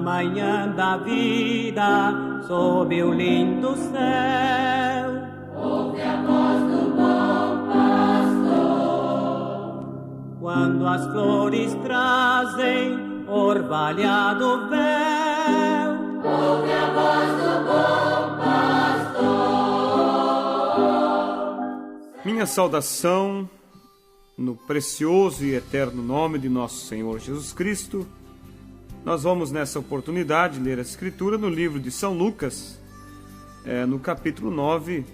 manhã da vida, sob o lindo céu, ouve a voz do bom pastor. Quando as flores trazem orvalhado véu, ouve a voz do bom pastor. Minha saudação no precioso e eterno nome de nosso Senhor Jesus Cristo. Nós vamos nessa oportunidade ler a Escritura no livro de São Lucas, no capítulo 9,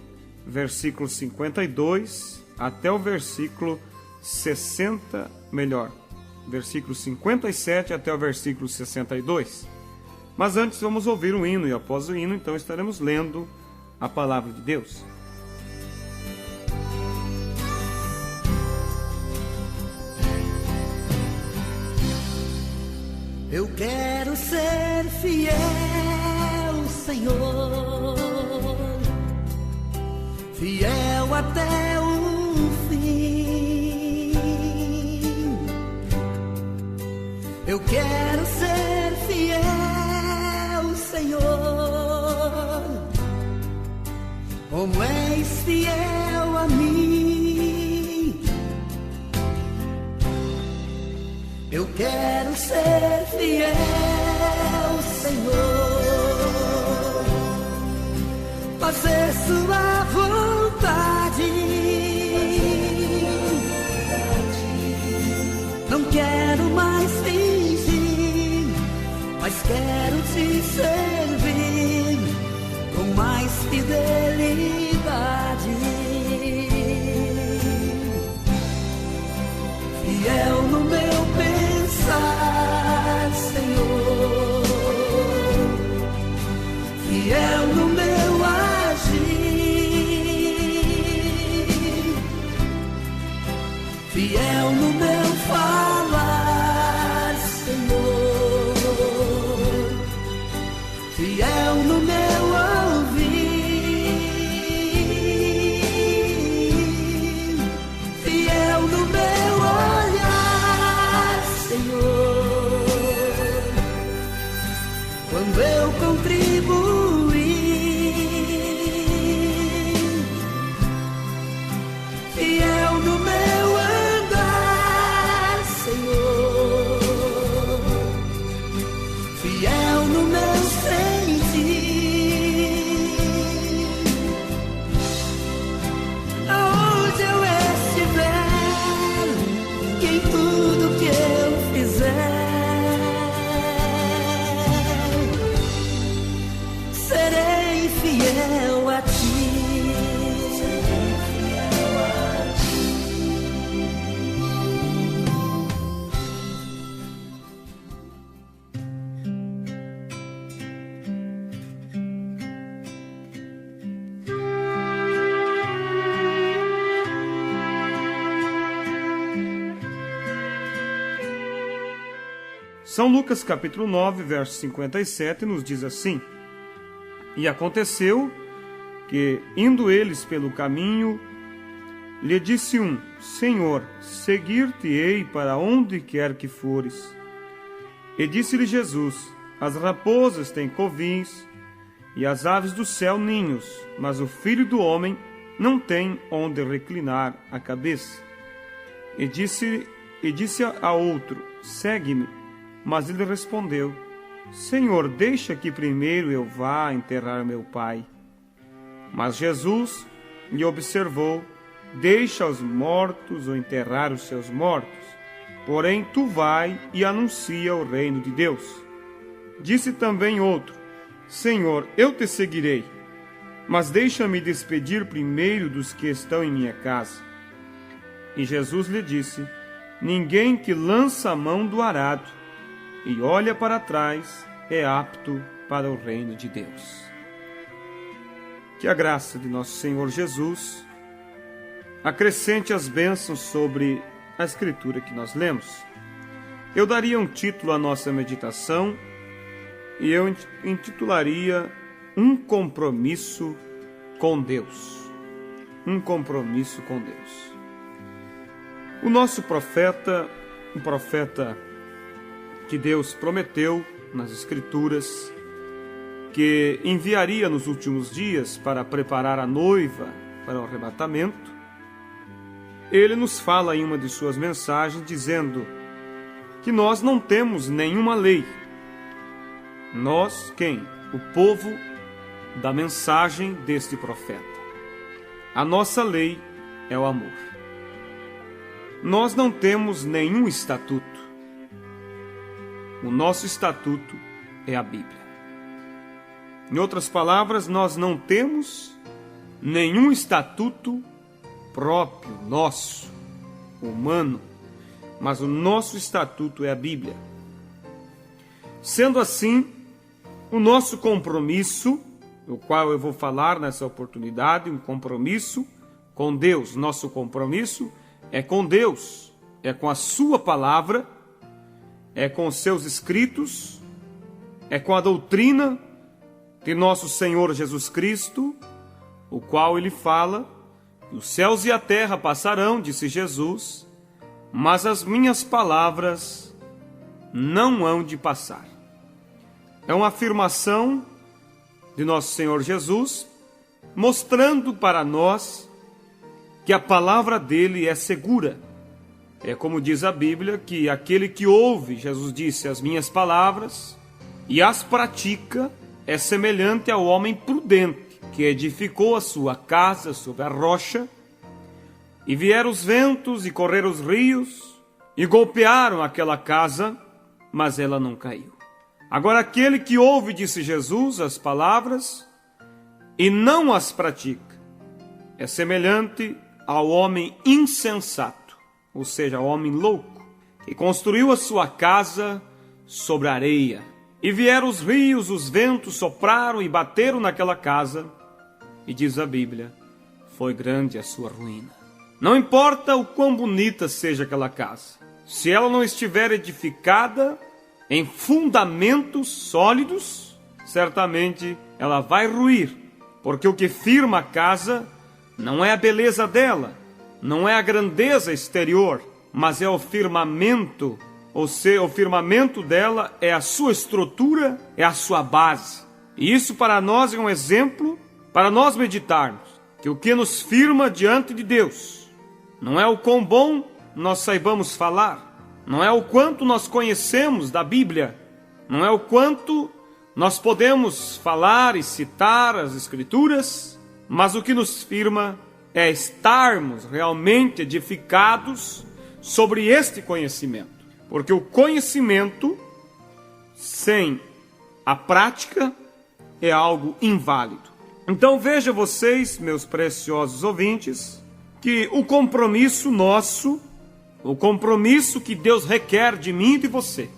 versículo 52 até o versículo 57 até o versículo 62. Mas antes vamos ouvir um hino e após o hino então estaremos lendo a palavra de Deus. Eu quero ser fiel, Senhor, fiel até o fim. Eu quero ser fiel, Senhor, como és fiel a mim. Eu quero ser fiel, Senhor, fazer sua vontade. Não quero mais fingir, mas quero te servir com mais fidelidade. Fiel no meu pensar, Senhor, fiel no meu agir, fiel no meu falar, Senhor, fiel no meu ouvir, fiel no meu olhar, Senhor, quando eu contribuir, fiel no meu andar, Senhor, fiel no meu sentir, aonde eu estiver, que em tudo que eu fizer, serei fiel a ti. São Lucas capítulo 9, verso 57 nos diz assim: E aconteceu que, indo eles pelo caminho, lhe disse um: Senhor, seguir-te-ei para onde quer que fores. E disse-lhe Jesus: As raposas têm covis, e as aves do céu ninhos, mas o Filho do homem não tem onde reclinar a cabeça. E disse a outro: Segue-me. Mas ele respondeu: Senhor, deixa que primeiro eu vá enterrar meu pai. Mas Jesus lhe observou: Deixa os mortos ou enterrar os seus mortos, porém tu vai e anuncia o reino de Deus. Disse também outro: Senhor, eu te seguirei, mas deixa-me despedir primeiro dos que estão em minha casa. E Jesus lhe disse: Ninguém que lança a mão do arado e olha para trás é apto para o reino de Deus. Que a graça de nosso Senhor Jesus acrescente as bênçãos sobre a Escritura que nós lemos. Eu daria um título à nossa meditação e eu intitularia Um Compromisso com Deus. Um compromisso com Deus. O nosso profeta, um profeta que Deus prometeu nas Escrituras que enviaria nos últimos dias para preparar a noiva para o arrebatamento, ele nos fala em uma de suas mensagens dizendo que nós não temos nenhuma lei. Nós, quem? O povo da mensagem deste profeta. A nossa lei é o amor. Nós não temos nenhum estatuto. O nosso estatuto é a Bíblia. Em outras palavras, nós não temos nenhum estatuto próprio, nosso, humano, mas o nosso estatuto é a Bíblia. Sendo assim, o nosso compromisso, do qual eu vou falar nessa oportunidade, um compromisso com Deus. Nosso compromisso é com Deus, é com a sua palavra, é com os seus escritos, é com a doutrina de nosso Senhor Jesus Cristo, o qual ele fala: os céus e a terra passarão, disse Jesus, mas as minhas palavras não hão de passar. É uma afirmação de nosso Senhor Jesus, mostrando para nós que a palavra dele é segura. É como diz a Bíblia, que aquele que ouve, Jesus disse, as minhas palavras e as pratica, é semelhante ao homem prudente, que edificou a sua casa sobre a rocha, e vieram os ventos e correram os rios, e golpearam aquela casa, mas ela não caiu. Agora aquele que ouve, disse Jesus, as palavras, e não as pratica, é semelhante ao homem insensato, ou seja, ao homem louco, que construiu a sua casa sobre a areia. E vieram os rios, os ventos sopraram e bateram naquela casa, e diz a Bíblia, foi grande a sua ruína. Não importa o quão bonita seja aquela casa, se ela não estiver edificada em fundamentos sólidos, certamente ela vai ruir, porque o que firma a casa não é a beleza dela, não é a grandeza exterior, mas é o firmamento. Ou seja, o firmamento dela é a sua estrutura, é a sua base. E isso para nós é um exemplo para nós meditarmos, que o que nos firma diante de Deus não é o quão bom nós saibamos falar, não é o quanto nós conhecemos da Bíblia, não é o quanto nós podemos falar e citar as Escrituras, mas o que nos firma é estarmos realmente edificados sobre este conhecimento. Porque o conhecimento sem a prática é algo inválido. Então veja vocês, meus preciosos ouvintes, que o compromisso nosso, o compromisso que Deus requer de mim e de você,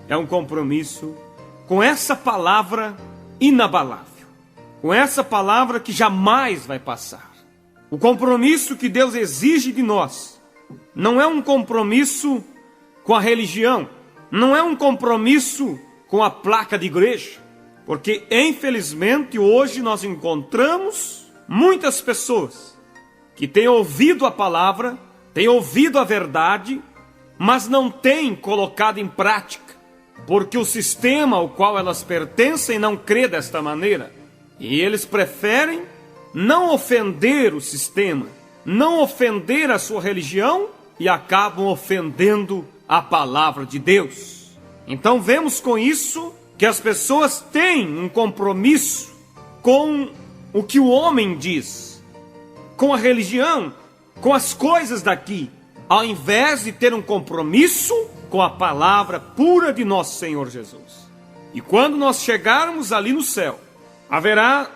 é um compromisso com essa palavra inabalável, com essa palavra que jamais vai passar. O compromisso que Deus exige de nós não é um compromisso com a religião, não é um compromisso com a placa de igreja, porque infelizmente hoje nós encontramos muitas pessoas que têm ouvido a palavra, têm ouvido a verdade, mas não têm colocado em prática, porque o sistema ao qual elas pertencem não crê desta maneira, e eles preferem não ofender o sistema, não ofender a sua religião, e acabam ofendendo a palavra de Deus. Então vemos com isso que as pessoas têm um compromisso com o que o homem diz, com a religião, com as coisas daqui, ao invés de ter um compromisso com a palavra pura de nosso Senhor Jesus. E quando nós chegarmos ali no céu, haverá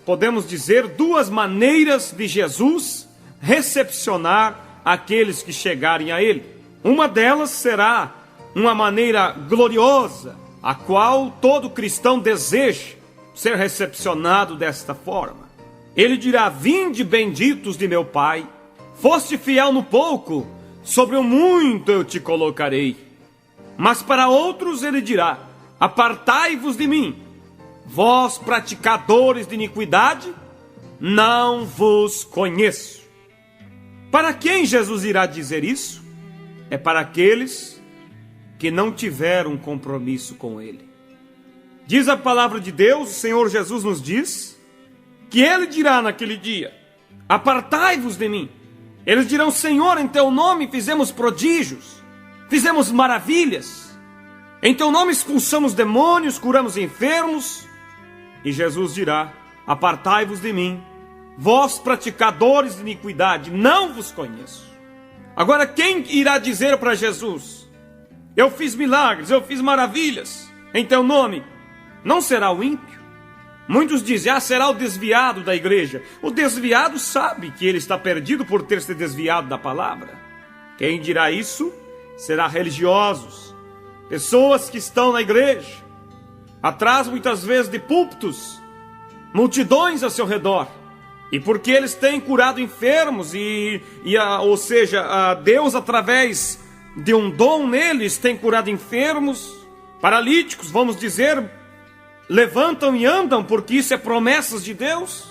podemos dizer, duas maneiras de Jesus recepcionar aqueles que chegarem a Ele. Uma delas será uma maneira gloriosa, a qual todo cristão deseja ser recepcionado desta forma. Ele dirá: vinde benditos de meu Pai, foste fiel no pouco, sobre o muito eu te colocarei. Mas para outros ele dirá: apartai-vos de mim, vós praticadores de iniquidade, não vos conheço. Para quem Jesus irá dizer isso? É para aqueles que não tiveram um compromisso com Ele. Diz a palavra de Deus, o Senhor Jesus nos diz, que Ele dirá naquele dia: apartai-vos de mim. Eles dirão: Senhor, em Teu nome fizemos prodígios, fizemos maravilhas, em Teu nome expulsamos demônios, curamos enfermos. E Jesus dirá: apartai-vos de mim, vós praticadores de iniquidade, não vos conheço. Agora, quem irá dizer para Jesus: eu fiz milagres, eu fiz maravilhas em Teu nome? Não será o ímpio? Muitos dizem: será o desviado da igreja. O desviado sabe que ele está perdido por ter se desviado da palavra. Quem dirá isso será religiosos, pessoas que estão na igreja, atrás muitas vezes de púlpitos, multidões ao seu redor, e porque eles têm curado enfermos, ou seja, Deus através de um dom neles tem curado enfermos, paralíticos, vamos dizer, levantam e andam, porque isso é promessas de Deus.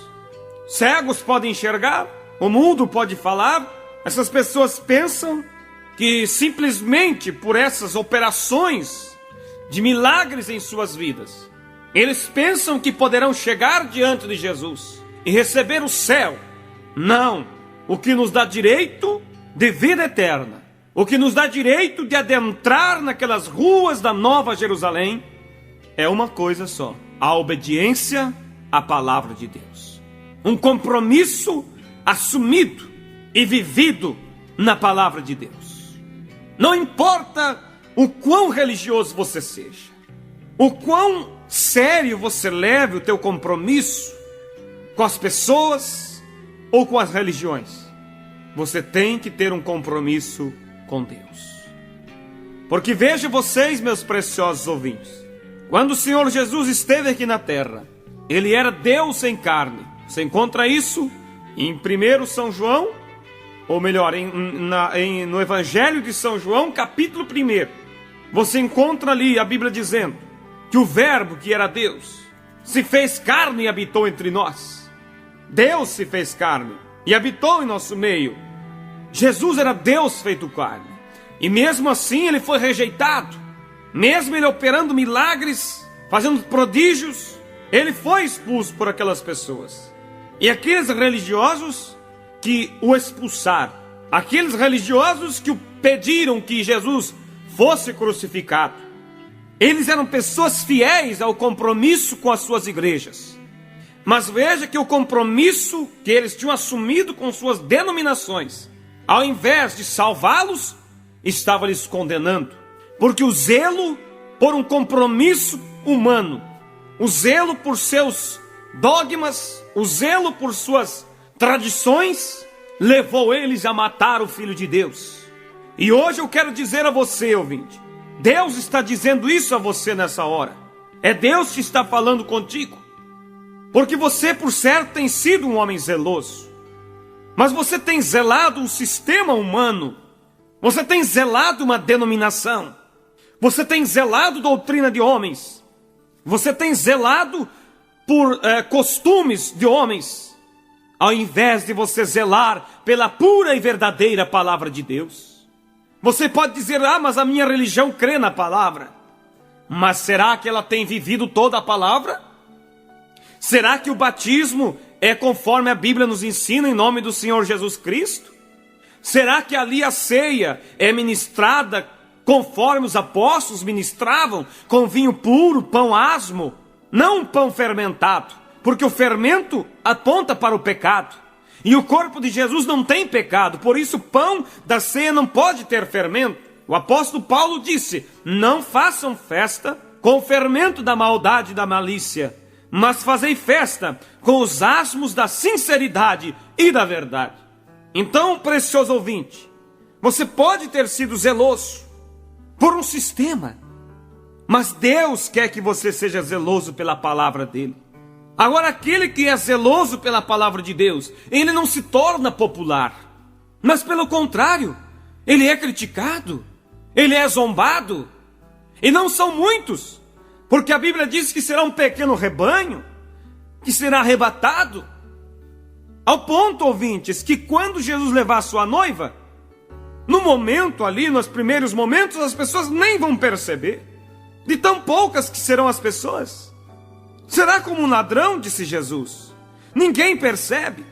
Cegos podem enxergar, o mudo pode falar. Essas pessoas pensam que simplesmente por essas operações de milagres em suas vidas, eles pensam que poderão chegar diante de Jesus e receber o céu. Não, o que nos dá direito de vida eterna, o que nos dá direito de adentrar naquelas ruas da Nova Jerusalém, é uma coisa só: a obediência à palavra de Deus. Um compromisso assumido e vivido na palavra de Deus. Não importa o quão religioso você seja, o quão sério você leve o teu compromisso com as pessoas ou com as religiões, você tem que ter um compromisso com Deus. Porque veja vocês, meus preciosos ouvintes, quando o Senhor Jesus esteve aqui na terra, Ele era Deus em carne. Você encontra isso em 1 São João, ou melhor, no Evangelho de São João, capítulo 1. Você encontra ali a Bíblia dizendo que o Verbo, que era Deus, se fez carne e habitou entre nós. Deus se fez carne e habitou em nosso meio. Jesus era Deus feito carne. E mesmo assim Ele foi rejeitado. Mesmo Ele operando milagres, fazendo prodígios, Ele foi expulso por aquelas pessoas. E aqueles religiosos que o expulsaram, aqueles religiosos que o pediram que Jesus fosse crucificado, eles eram pessoas fiéis ao compromisso com as suas igrejas. Mas veja que o compromisso que eles tinham assumido com suas denominações, ao invés de salvá-los, estava lhes condenando. Porque o zelo por um compromisso humano, o zelo por seus dogmas, o zelo por suas tradições, levou eles a matar o Filho de Deus. E hoje eu quero dizer a você, ouvinte, Deus está dizendo isso a você nessa hora. É Deus que está falando contigo. Porque você, por certo, tem sido um homem zeloso, mas você tem zelado um sistema humano, você tem zelado uma denominação, você tem zelado doutrina de homens, você tem zelado por costumes de homens, ao invés de você zelar pela pura e verdadeira palavra de Deus. Você pode dizer: mas a minha religião crê na palavra. Mas será que ela tem vivido toda a palavra? Será que o batismo é conforme a Bíblia nos ensina em nome do Senhor Jesus Cristo? Será que ali a ceia é ministrada conforme os apóstolos ministravam, com vinho puro, pão asmo, não pão fermentado, porque o fermento aponta para o pecado, e o corpo de Jesus não tem pecado, por isso o pão da ceia não pode ter fermento. O apóstolo Paulo disse: não façam festa com o fermento da maldade e da malícia, mas fazei festa com os asmos da sinceridade e da verdade. Então, precioso ouvinte, você pode ter sido zeloso por um sistema, mas Deus quer que você seja zeloso pela palavra dele. Agora, aquele que é zeloso pela palavra de Deus, ele não se torna popular, mas pelo contrário, ele é criticado, ele é zombado, e não são muitos, porque a Bíblia diz que será um pequeno rebanho, que será arrebatado, ao ponto, ouvintes, que quando Jesus levar sua noiva, No momento ali, nos primeiros momentos, as pessoas nem vão perceber. De tão poucas que serão as pessoas. Será como um ladrão, disse Jesus. Ninguém percebe.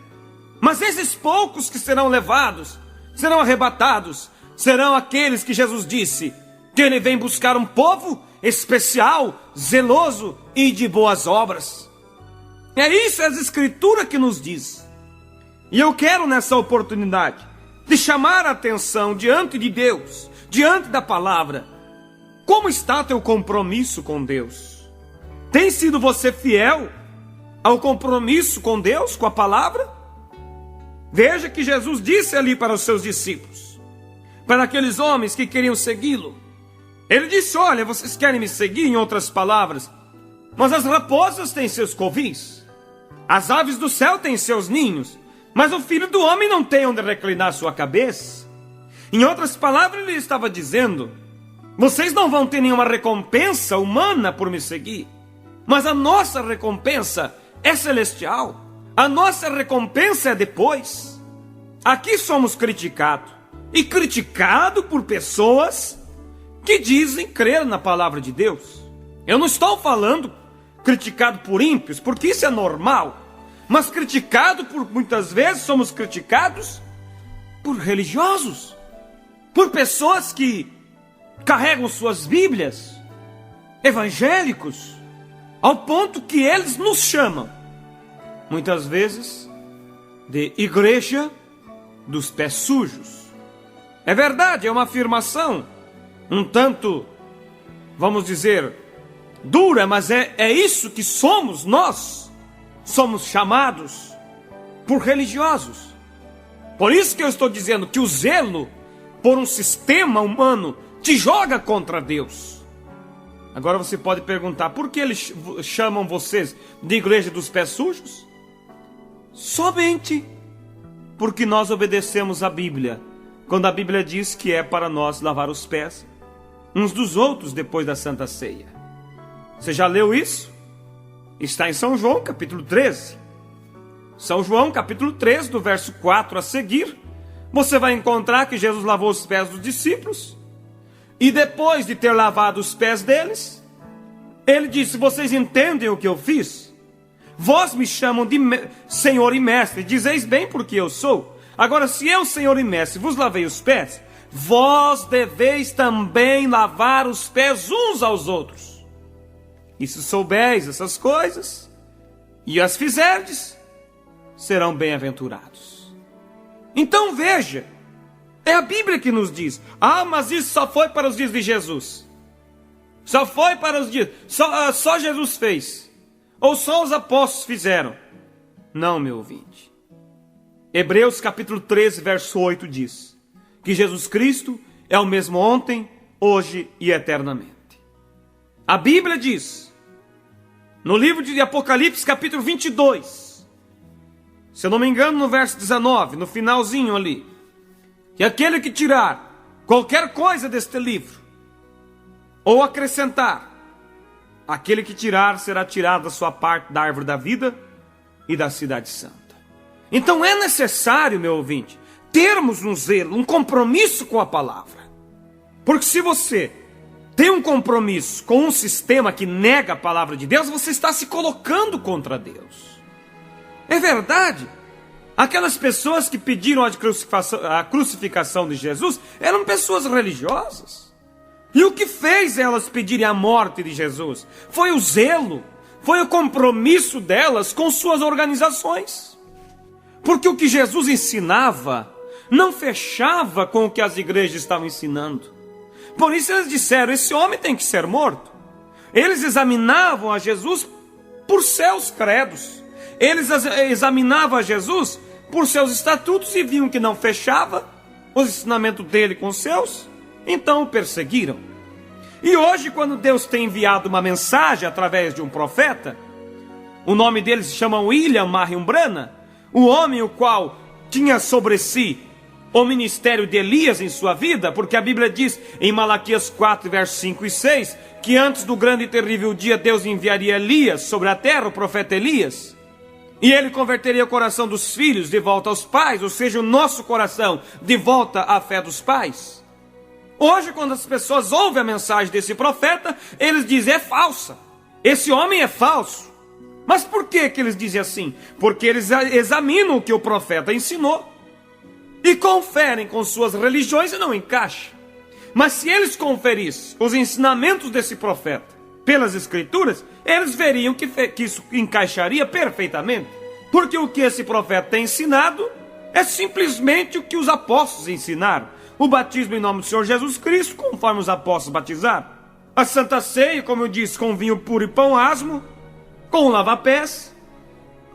Mas esses poucos que serão levados, serão arrebatados, serão aqueles que Jesus disse que ele vem buscar um povo especial, zeloso e de boas obras. É isso as Escrituras que nos diz. E eu quero nessa oportunidade de chamar a atenção diante de Deus, diante da palavra. Como está teu compromisso com Deus? Tem sido você fiel ao compromisso com Deus, com a palavra? Veja que Jesus disse ali para os seus discípulos, para aqueles homens que queriam segui-lo. Ele disse, olha, vocês querem me seguir, em outras palavras, mas as raposas têm seus covis, as aves do céu têm seus ninhos, mas o Filho do Homem não tem onde reclinar sua cabeça. Em outras palavras, ele estava dizendo, vocês não vão ter nenhuma recompensa humana por me seguir, mas a nossa recompensa é celestial. A nossa recompensa é depois. Aqui somos criticados, e criticados por pessoas que dizem crer na palavra de Deus. Eu não estou falando criticado por ímpios, porque isso é normal, mas criticado por, muitas vezes somos criticados por religiosos, por pessoas que carregam suas Bíblias, evangélicos, ao ponto que eles nos chamam, muitas vezes, de igreja dos pés sujos. É verdade, é uma afirmação um tanto, vamos dizer, dura, mas é isso que somos nós. Somos chamados por religiosos. Por isso que eu estou dizendo que o zelo por um sistema humano te joga contra Deus. Agora você pode perguntar, por que eles chamam vocês de igreja dos pés sujos? Somente porque nós obedecemos a Bíblia, quando a Bíblia diz que é para nós lavar os pés uns dos outros depois da Santa Ceia. Você já leu isso? Está em São João, capítulo 13. São João, capítulo 13, do verso 4 a seguir, você vai encontrar que Jesus lavou os pés dos discípulos, e depois de ter lavado os pés deles, ele disse, vocês entendem o que eu fiz? Vós me chamam de Senhor e Mestre, dizeis bem porque eu sou. Agora, se eu, Senhor e Mestre, vos lavei os pés, vós deveis também lavar os pés uns aos outros. E se soubeis essas coisas, e as fizerdes, serão bem-aventurados. Então veja, é a Bíblia que nos diz, mas isso só foi para os dias de Jesus. Só foi para os dias, só Jesus fez. Ou só os apóstolos fizeram. Não, meu ouvinte. Hebreus capítulo 13, verso 8 diz que Jesus Cristo é o mesmo ontem, hoje e eternamente. A Bíblia diz, no livro de Apocalipse capítulo 22, se eu não me engano no verso 19, no finalzinho ali, que aquele que tirar qualquer coisa deste livro, ou acrescentar, aquele que tirar será tirado da sua parte da árvore da vida e da cidade santa. Então é necessário, meu ouvinte, termos um zelo, um compromisso com a palavra. Porque se você tem um compromisso com um sistema que nega a palavra de Deus, você está se colocando contra Deus. É verdade. Aquelas pessoas que pediram a crucificação de Jesus eram pessoas religiosas. E o que fez elas pedirem a morte de Jesus? Foi o zelo, foi o compromisso delas com suas organizações. Porque o que Jesus ensinava não fechava com o que as igrejas estavam ensinando. Por isso eles disseram, esse homem tem que ser morto. Eles examinavam a Jesus por seus credos. Eles examinavam a Jesus por seus estatutos e viam que não fechava o ensinamento dele com os seus, então o perseguiram. E hoje, quando Deus tem enviado uma mensagem através de um profeta, o nome dele se chama William Marion Branham, o homem o qual tinha sobre si o ministério de Elias em sua vida, porque a Bíblia diz em Malaquias 4, versos 5 e 6, que antes do grande e terrível dia Deus enviaria Elias sobre a terra, o profeta Elias. E ele converteria o coração dos filhos de volta aos pais, ou seja, o nosso coração de volta à fé dos pais. Hoje, quando as pessoas ouvem a mensagem desse profeta, eles dizem: é falsa, esse homem é falso. Mas por que eles dizem assim? Porque eles examinam o que o profeta ensinou e conferem com suas religiões e não encaixa. Mas se eles conferissem os ensinamentos desse profeta pelas escrituras, eles veriam que isso encaixaria perfeitamente. Porque o que esse profeta tem ensinado é simplesmente o que os apóstolos ensinaram. O batismo em nome do Senhor Jesus Cristo, conforme os apóstolos batizaram. A Santa Ceia, como eu disse, com vinho puro e pão asmo, com lava-pés.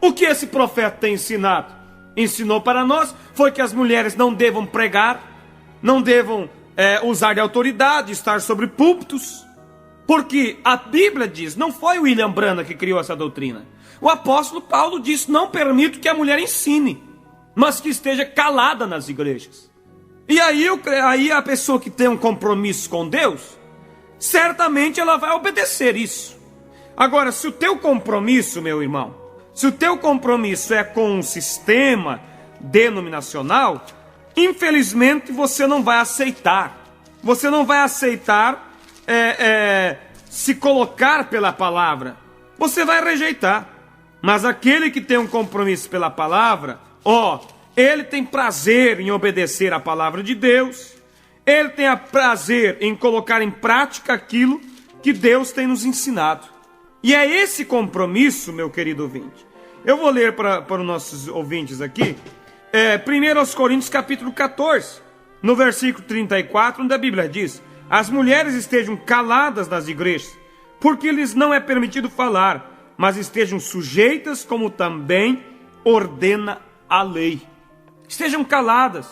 O que esse profeta tem ensinado? Ensinou para nós foi que as mulheres não devam pregar, não devam usar de autoridade, estar sobre púlpitos. Porque a Bíblia diz, não foi o William Branham que criou essa doutrina. O apóstolo Paulo disse: não permito que a mulher ensine, mas que esteja calada nas igrejas. E aí a pessoa que tem um compromisso com Deus, certamente ela vai obedecer isso. Agora, se o teu compromisso, meu irmão, se o teu compromisso é com um sistema denominacional, infelizmente você não vai aceitar. Você não vai aceitar se colocar pela palavra. Você vai rejeitar. Mas aquele que tem um compromisso pela palavra, ele tem prazer em obedecer a palavra de Deus. Ele tem prazer em colocar em prática aquilo que Deus tem nos ensinado. E é esse compromisso, meu querido ouvinte. Eu vou ler para os nossos ouvintes aqui, 1 Coríntios capítulo 14, no versículo 34, onde a Bíblia diz: as mulheres estejam caladas nas igrejas, porque lhes não é permitido falar, mas estejam sujeitas, como também ordena a lei. Estejam caladas.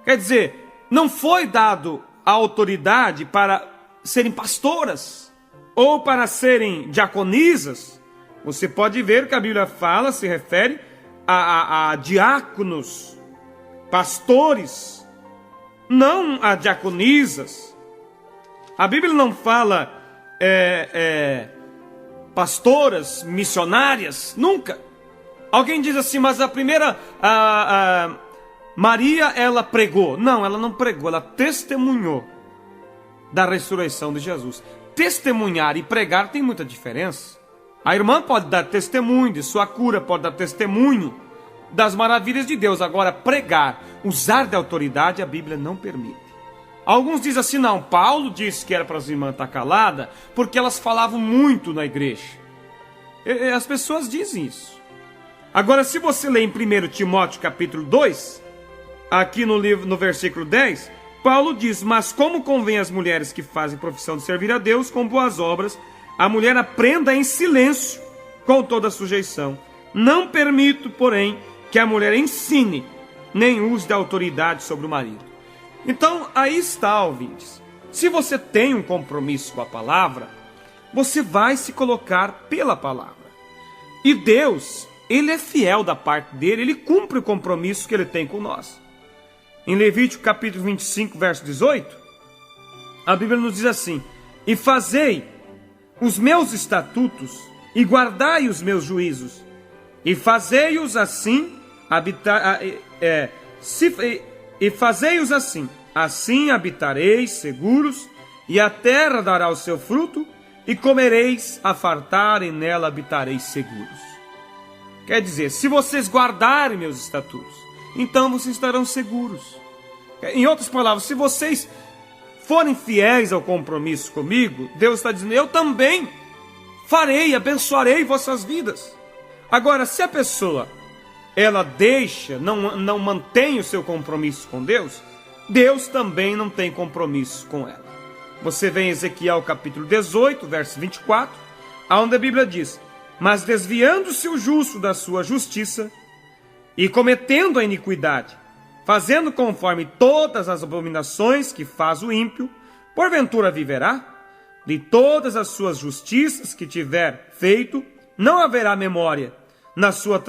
Quer dizer, não foi dado a autoridade para serem pastoras ou para serem diaconisas. Você pode ver que a Bíblia fala, se refere a diáconos, pastores, não a diaconisas. A Bíblia não fala pastoras, missionárias, nunca. Alguém diz assim: mas a primeira Maria, ela pregou. Não, ela não pregou, ela testemunhou da ressurreição de Jesus. Testemunhar e pregar tem muita diferença. A irmã pode dar testemunho de sua cura, pode dar testemunho das maravilhas de Deus. Agora, pregar, usar de autoridade, a Bíblia não permite. Alguns dizem assim: não, Paulo disse que era para as irmãs estar caladas porque elas falavam muito na igreja. As pessoas dizem isso. Agora, se você ler em 1 Timóteo capítulo 2, aqui no versículo 10, Paulo diz: mas como convém às mulheres que fazem profissão de servir a Deus com boas obras, a mulher aprenda em silêncio, com toda a sujeição. Não permito, porém, que a mulher ensine, nem use de autoridade sobre o marido. Então, aí está, ouvintes. Se você tem um compromisso com a palavra, você vai se colocar pela palavra. E Deus, Ele é fiel da parte dele, Ele cumpre o compromisso que Ele tem com nós. Em Levítico capítulo 25, verso 18, a Bíblia nos diz assim: e fazei os meus estatutos, e guardai os meus juízos, e fazei-os assim, fazei-os assim habitareis seguros, e a terra dará o seu fruto, e comereis a fartar, e nela habitareis seguros. Quer dizer, se vocês guardarem meus estatutos, então vocês estarão seguros. Em outras palavras, se vocês forem fiéis ao compromisso comigo, Deus está dizendo: eu também farei, abençoarei vossas vidas. Agora, se a pessoa ela deixa, não mantém o seu compromisso com Deus, Deus também não tem compromisso com ela. Você vê em Ezequiel capítulo 18, verso 24, onde a Bíblia diz: mas desviando-se o justo da sua justiça, e cometendo a iniquidade, fazendo conforme todas as abominações que faz o ímpio, porventura viverá? De todas as suas justiças que tiver feito, não haverá memória na sua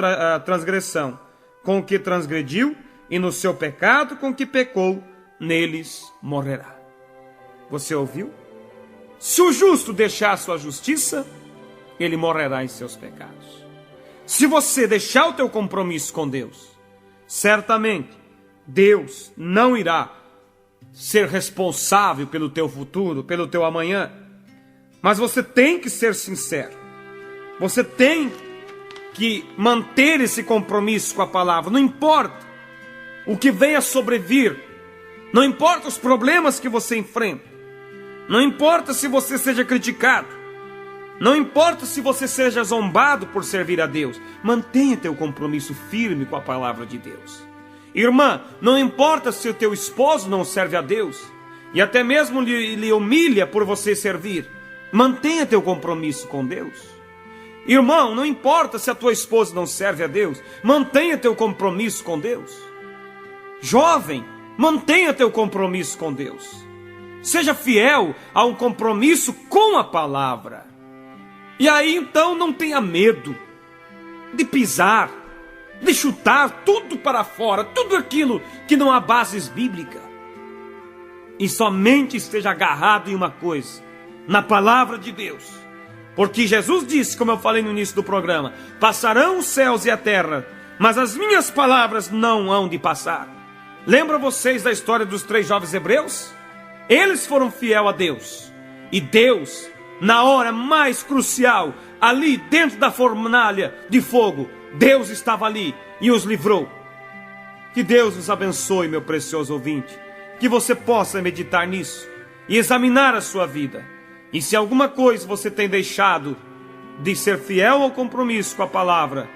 transgressão, com o que transgrediu, e no seu pecado com que pecou, neles morrerá. Você ouviu? Se o justo deixar a sua justiça, ele morrerá em seus pecados. Se você deixar o teu compromisso com Deus, certamente Deus não irá ser responsável pelo teu futuro, pelo teu amanhã. Mas você tem que ser sincero. Você tem que manter esse compromisso com a palavra. Não importa o que venha a sobrevir. Não importa os problemas que você enfrenta. Não importa se você seja criticado. Não importa se você seja zombado por servir a Deus. Mantenha teu compromisso firme com a palavra de Deus. Irmã, não importa se o teu esposo não serve a Deus e até mesmo lhe humilha por você servir. Mantenha teu compromisso com Deus. Irmão, não importa se a tua esposa não serve a Deus. Mantenha teu compromisso com Deus. Jovem, mantenha teu compromisso com Deus. Seja fiel a um compromisso com a palavra. E aí então não tenha medo de pisar, de chutar tudo para fora, tudo aquilo que não há bases bíblicas. E somente esteja agarrado em uma coisa, na palavra de Deus. Porque Jesus disse, como eu falei no início do programa, passarão os céus e a terra, mas as minhas palavras não hão de passar. Lembram vocês da história dos 3 jovens hebreus? Eles foram fiel a Deus. E Deus, na hora mais crucial, ali dentro da fornalha de fogo, Deus estava ali e os livrou. Que Deus nos abençoe, meu precioso ouvinte. Que você possa meditar nisso e examinar a sua vida. E se alguma coisa você tem deixado de ser fiel ao compromisso com a palavra,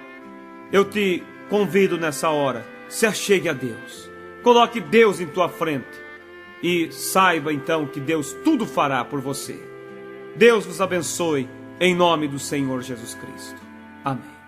eu te convido nessa hora, se achegue a Deus. Coloque Deus em tua frente e saiba então que Deus tudo fará por você. Deus vos abençoe em nome do Senhor Jesus Cristo. Amém.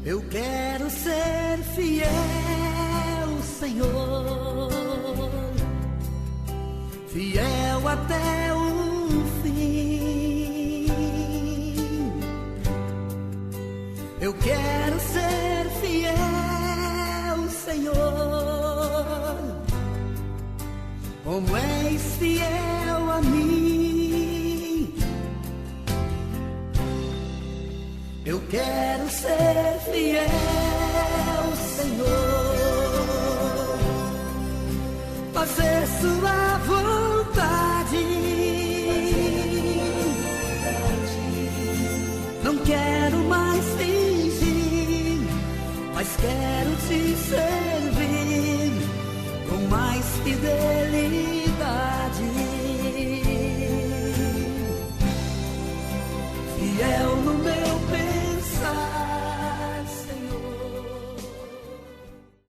Eu quero ser fiel, Senhor, fiel até o fim. Eu quero ser fiel, Senhor, como és fiel a mim. Eu quero ser fiel, Senhor, fazer sua vontade. Não quero mais fingir, mas quero te servir com mais fidelidade.